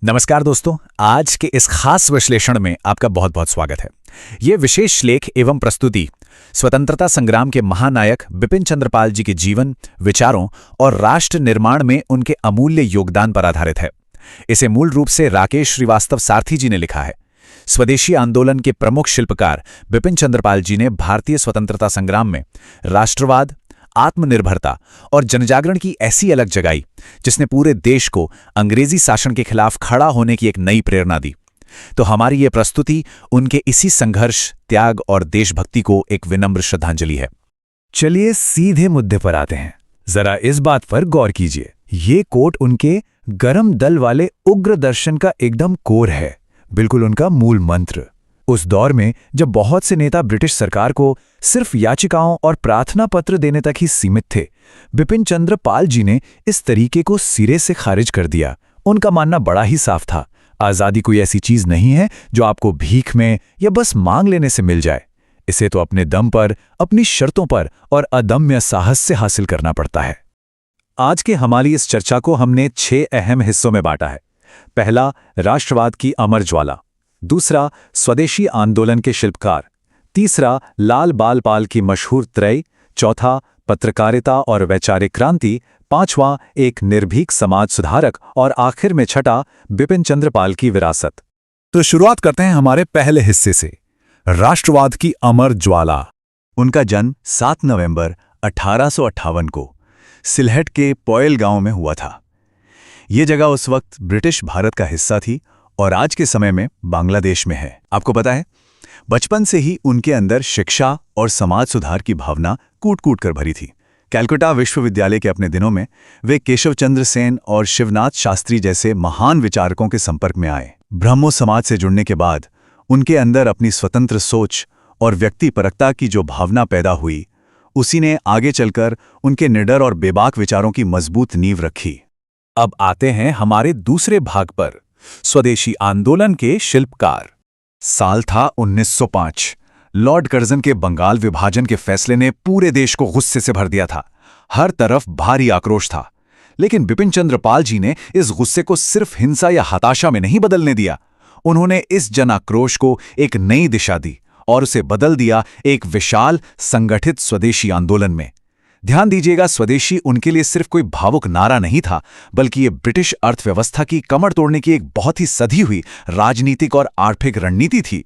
नमस्कार दोस्तों, आज के इस खास विश्लेषण में आपका बहुत बहुत स्वागत है। ये विशेष लेख एवं प्रस्तुति स्वतंत्रता संग्राम के महानायक बिपिन चंद्र पाल जी के जीवन, विचारों और राष्ट्र निर्माण में उनके अमूल्य योगदान पर आधारित है। इसे मूल रूप से राकेश श्रीवास्तव सारथी जी ने लिखा है। स्वदेशी आंदोलन के प्रमुख शिल्पकार बिपिन चंद्र पाल जी ने भारतीय स्वतंत्रता संग्राम में राष्ट्रवाद, आत्मनिर्भरता और जनजागरण की ऐसी अलग जगाई जिसने पूरे देश को अंग्रेजी शासन के खिलाफ खड़ा होने की एक नई प्रेरणा दी। तो हमारी ये प्रस्तुति उनके इसी संघर्ष, त्याग और देशभक्ति को एक विनम्र श्रद्धांजलि है। चलिए सीधे मुद्दे पर आते हैं। जरा इस बात पर गौर कीजिए, ये कोट उनके गरम दल वाले उग्र दर्शन का एकदम कोर है, बिल्कुल उनका मूल मंत्र। उस दौर में जब बहुत से नेता ब्रिटिश सरकार को सिर्फ याचिकाओं और प्रार्थना पत्र देने तक ही सीमित थे, बिपिन चंद्र पाल जी ने इस तरीके को सिरे से खारिज कर दिया। उनका मानना बड़ा ही साफ था, आज़ादी कोई ऐसी चीज नहीं है जो आपको भीख में या बस मांग लेने से मिल जाए। इसे तो अपने दम पर, अपनी शर्तों पर और अदम्य साहस से हासिल करना पड़ता है। आज के हमारी इस चर्चा को हमने 6 अहम हिस्सों में बांटा है। पहला, राष्ट्रवाद की अमर ज्वाला। दूसरा, स्वदेशी आंदोलन के शिल्पकार। तीसरा, लाल बाल पाल की मशहूर त्रय। चौथा, पत्रकारिता और वैचारिक क्रांति। पांचवां, एक निर्भीक समाज सुधारक। और आखिर में छठा, बिपिन चंद्र पाल की विरासत। तो शुरुआत करते हैं हमारे पहले हिस्से से, राष्ट्रवाद की अमर ज्वाला। उनका जन्म 7 नवंबर 1858 को सिलहट के पोयल गांव में हुआ था। ये जगह उस वक्त ब्रिटिश भारत का हिस्सा थी और आज के समय में बांग्लादेश में है। आपको पता है, बचपन से ही उनके अंदर शिक्षा और समाज सुधार की भावना कूट कूट कर भरी थी। कैलकाटा विश्वविद्यालय के अपने दिनों में वे केशव चंद्र सेन और शिवनाथ शास्त्री जैसे महान विचारकों के संपर्क में आए। ब्रह्मो समाज से जुड़ने के बाद उनके अंदर अपनी स्वतंत्र सोच और व्यक्तिपरकता की जो भावना पैदा हुई, उसी ने आगे चलकर उनके निडर और बेबाक विचारों की मजबूत नींव रखी। अब आते हैं हमारे दूसरे भाग पर, स्वदेशी आंदोलन के शिल्पकार। साल था 1905। लॉर्ड कर्जन के बंगाल विभाजन के फैसले ने पूरे देश को गुस्से से भर दिया था। हर तरफ भारी आक्रोश था, लेकिन बिपिन चंद्र पाल जी ने इस गुस्से को सिर्फ हिंसा या हताशा में नहीं बदलने दिया। उन्होंने इस जन आक्रोश को एक नई दिशा दी और उसे बदल दिया एक विशाल संगठित स्वदेशी आंदोलन में। ध्यान दीजिएगा, स्वदेशी उनके लिए सिर्फ कोई भावुक नारा नहीं था, बल्कि ये ब्रिटिश अर्थव्यवस्था की कमर तोड़ने की एक बहुत ही सधी हुई राजनीतिक और आर्थिक रणनीति थी।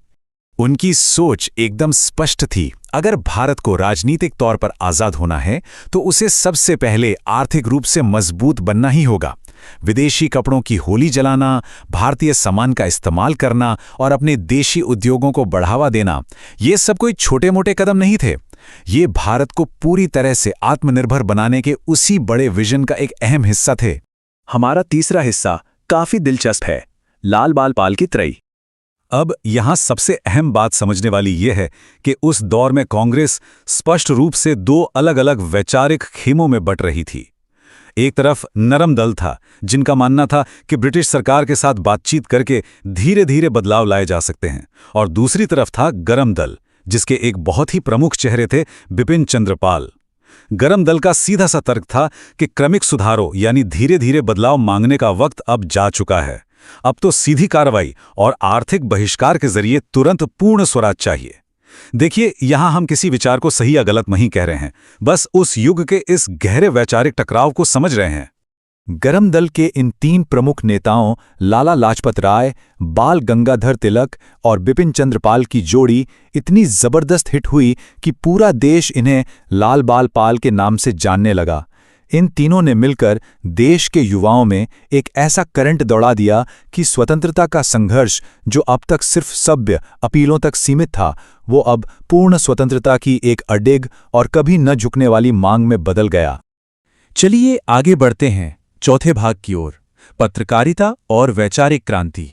उनकी सोच एकदम स्पष्ट थी। अगर भारत को राजनीतिक तौर पर आजाद होना है तो उसे सबसे पहले आर्थिक रूप से मजबूत बनना ही होगा। विदेशी कपड़ों की होली जलाना, भारतीय सामान का इस्तेमाल करना और अपने देशी उद्योगों को बढ़ावा देना, ये सब कोई छोटे मोटे कदम नहीं थे। ये भारत को पूरी तरह से आत्मनिर्भर बनाने के उसी बड़े विजन का एक अहम हिस्सा थे। हमारा तीसरा हिस्सा काफी दिलचस्प है, लाल बाल पाल की त्रयी। अब यहां सबसे अहम बात समझने वाली यह है कि उस दौर में कांग्रेस स्पष्ट रूप से 2 अलग-अलग वैचारिक खेमों में बट रही थी। एक तरफ नरम दल था, जिनका मानना था कि ब्रिटिश सरकार के साथ बातचीत करके धीरे धीरे बदलाव लाए जा सकते हैं, और दूसरी तरफ था गरम दल, जिसके एक बहुत ही प्रमुख चेहरे थे बिपिन चंद्र पाल। गरम दल का सीधा सा तर्क था कि क्रमिक सुधारों यानी धीरे धीरे बदलाव मांगने का वक्त अब जा चुका है। अब तो सीधी कार्रवाई और आर्थिक बहिष्कार के जरिए तुरंत पूर्ण स्वराज चाहिए। देखिए, यहां हम किसी विचार को सही या गलत नहीं कह रहे हैं, बस उस युग के इस गहरे वैचारिक टकराव को समझ रहे हैं। गरम दल के इन 3 प्रमुख नेताओं लाला लाजपत राय, बाल गंगाधर तिलक और बिपिन चंद्र पाल की जोड़ी इतनी जबरदस्त हिट हुई कि पूरा देश इन्हें लाल बाल पाल के नाम से जानने लगा। इन तीनों ने मिलकर देश के युवाओं में एक ऐसा करंट दौड़ा दिया कि स्वतंत्रता का संघर्ष, जो अब तक सिर्फ सभ्य अपीलों तक सीमित था, वो अब पूर्ण स्वतंत्रता की एक अडिग और कभी न झुकने वाली मांग में बदल गया। चलिए आगे बढ़ते हैं चौथे भाग की ओर, पत्रकारिता और वैचारिक क्रांति।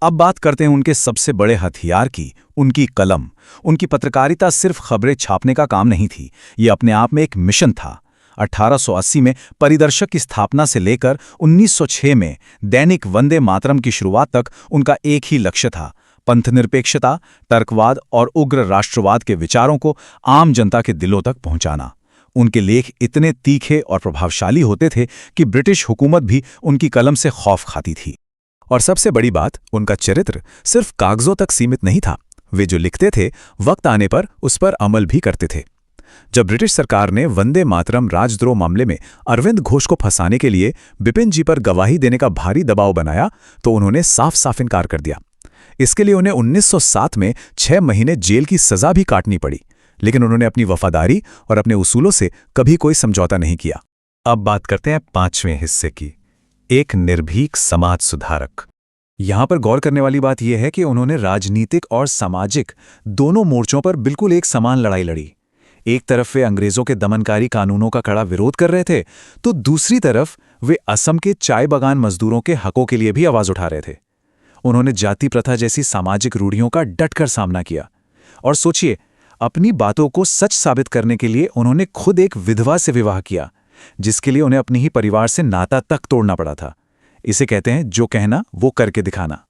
अब बात करते हैं उनके सबसे बड़े हथियार की, उनकी कलम। उनकी पत्रकारिता सिर्फ खबरें छापने का काम नहीं थी, ये अपने आप में एक मिशन था। 1880 में परिदर्शक की स्थापना से लेकर 1906 में दैनिक वंदे मातरम की शुरुआत तक उनका एक ही लक्ष्य था, पंथनिरपेक्षता, तर्कवाद और उग्र राष्ट्रवाद के विचारों को आम जनता के दिलों तक पहुंचाना। उनके लेख इतने तीखे और प्रभावशाली होते थे कि ब्रिटिश हुकूमत भी उनकी कलम से खौफ खाती थी। और सबसे बड़ी बात, उनका चरित्र सिर्फ कागजों तक सीमित नहीं था। वे जो लिखते थे, वक्त आने पर उस पर अमल भी करते थे। जब ब्रिटिश सरकार ने वंदे मातरम राजद्रोह मामले में अरविंद घोष को फंसाने के लिए बिपिन जी पर गवाही देने का भारी दबाव बनाया, तो उन्होंने साफ साफ इनकार कर दिया। इसके लिए उन्हें 1907 में 6 महीने जेल की सजा भी काटनी पड़ी, लेकिन उन्होंने अपनी वफादारी और अपने उसूलों से कभी कोई समझौता नहीं किया। अब बात करते हैं 5वें हिस्से की, एक निर्भीक समाज सुधारक। यहां पर गौर करने वाली बात यह है कि उन्होंने राजनीतिक और सामाजिक दोनों मोर्चों पर बिल्कुल एक समान लड़ाई लड़ी। एक तरफ वे अंग्रेजों के दमनकारी कानूनों का कड़ा विरोध कर रहे थे, तो दूसरी तरफ वे असम के चाय बागान मजदूरों के हकों के लिए भी आवाज उठा रहे थे। उन्होंने जाति प्रथा जैसी सामाजिक रूढ़ियों का डटकर सामना किया। और सोचिए, अपनी बातों को सच साबित करने के लिए उन्होंने खुद एक विधवा से विवाह किया, जिसके लिए उन्हें अपने ही परिवार से नाता तक तोड़ना पड़ा था। इसे कहते हैं जो कहना वो करके दिखाना।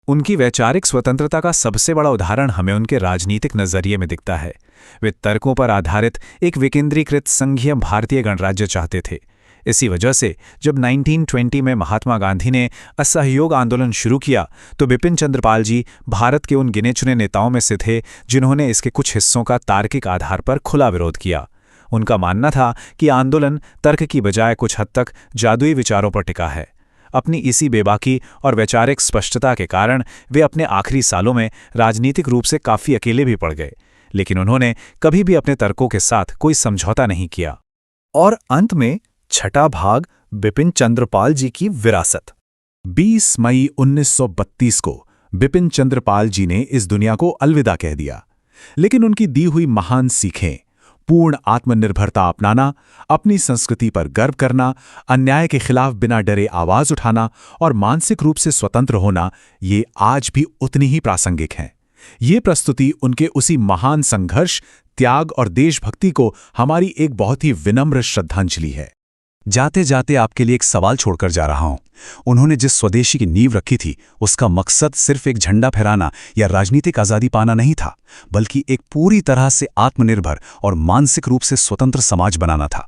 उनकी वैचारिक स्वतंत्रता का सबसे बड़ा उदाहरण हमें उनके राजनीतिक नजरिए में दिखता है। वे तर्कों पर आधारित एक विकेंद्रीकृत संघीय भारतीय गणराज्य चाहते थे। इसी वजह से जब 1920 में महात्मा गांधी ने असहयोग आंदोलन शुरू किया, तो बिपिन चंद्र पाल जी भारत के उन गिने चुने नेताओं में से थे जिन्होंने इसके कुछ हिस्सों का तार्किक आधार पर खुला विरोध किया। उनका मानना था कि आंदोलन तर्क की बजाय कुछ हद तक जादुई विचारों पर टिका है। अपनी इसी बेबाकी और वैचारिक स्पष्टता के कारण वे अपने आखिरी सालों में राजनीतिक रूप से काफी अकेले भी पड़ गए, लेकिन उन्होंने कभी भी अपने तर्कों के साथ कोई समझौता नहीं किया। और अंत में छठा भाग, बिपिन चंद्र पाल जी की विरासत। 20 मई 1932 को बिपिन चंद्र पाल जी ने इस दुनिया को अलविदा कह दिया, लेकिन उनकी दी हुई महान सीखें, पूर्ण आत्मनिर्भरता अपनाना, अपनी संस्कृति पर गर्व करना, अन्याय के खिलाफ बिना डरे आवाज उठाना और मानसिक रूप से स्वतंत्र होना, ये आज भी उतनी ही प्रासंगिक हैं। ये प्रस्तुति उनके उसी महान संघर्ष, त्याग और देशभक्ति को हमारी एक बहुत ही विनम्र श्रद्धांजलि है। जाते जाते आपके लिए एक सवाल छोड़कर जा रहा हूं। उन्होंने जिस स्वदेशी की नींव रखी थी, उसका मकसद सिर्फ एक झंडा फहराना या राजनीतिक आजादी पाना नहीं था, बल्कि एक पूरी तरह से आत्मनिर्भर और मानसिक रूप से स्वतंत्र समाज बनाना था।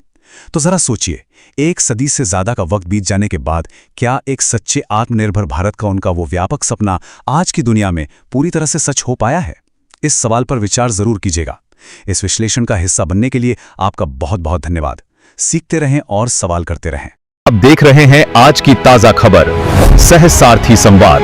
तो जरा सोचिए, 1 सदी से ज्यादा का वक्त बीत जाने के बाद क्या एक सच्चे आत्मनिर्भर भारत का उनका वो व्यापक सपना आज की दुनिया में पूरी तरह से सच हो पाया है? इस सवाल पर विचार जरूर कीजिएगा। इस विश्लेषण का हिस्सा बनने के लिए आपका बहुत बहुत धन्यवाद। सीखते रहें और सवाल करते रहें। आप देख रहे हैं आज की ताजा खबर, सहसारथी संवाद।